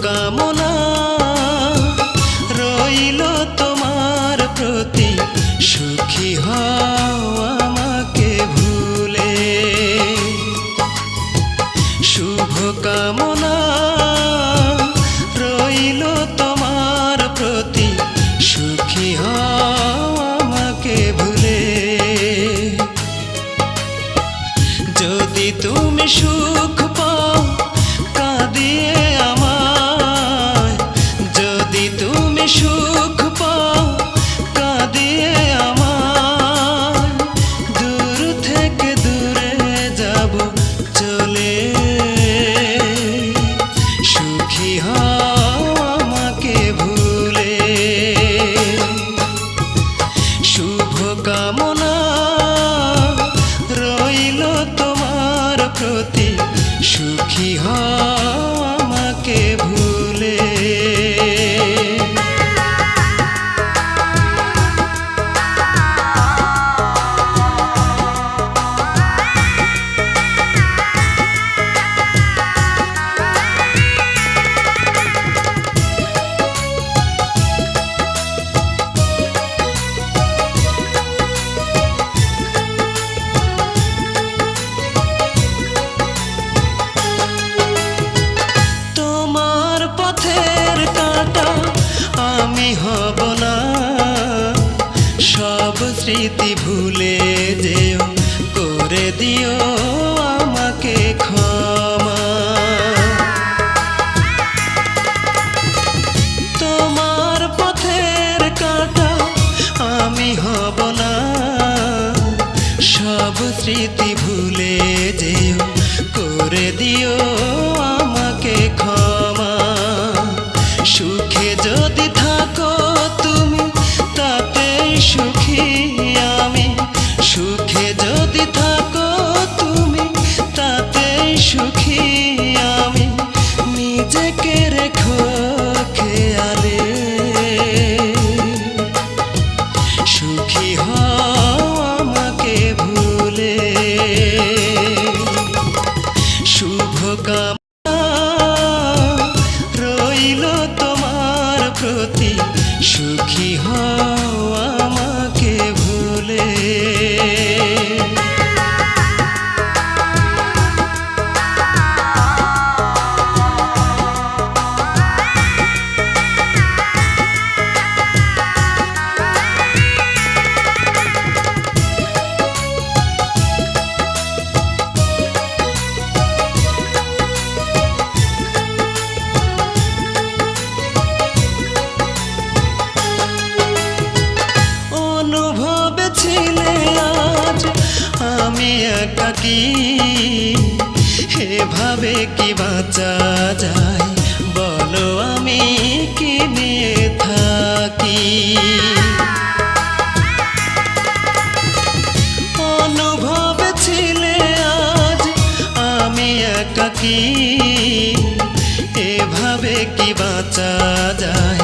কামনা রইল তোমার প্রতি, সুখী হও আমাকে ভুলে। শুভ কামনা রইল তোমার প্রতি, সুখী হও আমাকে ভুলে। যদি তুমি সুখ পাও কাঁদিয়ে আমায়, যদি তুমি সুখ পাও কাঁদিয়ে আমায়, দূর থেকে দূরে যাব চলে। সুখী হও আমাকে ভুলে। শুভ কামনা রইল তোমার প্রতি, সুখী হও আমাকে ভুলে। আমি হব না, সব স্মৃতি ভুলে যেও, করে দিও আমাকে ক্ষমা। তোমার পথের কাঁটা আমি হব না, সব স্মৃতি ভুলে যেও, করে দিও আমাকে ক্ষমা। সুখে যদি থাকো তুমি তাতেই সুখী আমি, সুখে যদি থাকো তুমি তাতেই সুখী আমি। নিজেকে রেখো খেয়ালে, সুখী হও আমাকে ভুলে। শুভ কামনা রইল তোমার প্রতি, সুখী হও আমাকে ভুলে। অনুভবে ছিলে আজ আমি একাকী, এভাবে কি বাঁচা যায় বলো, আমি কি নিয়ে থাকি। অনুভবে ছিলে আজ আমি একাকী, এভাবে কি বাঁচা যায়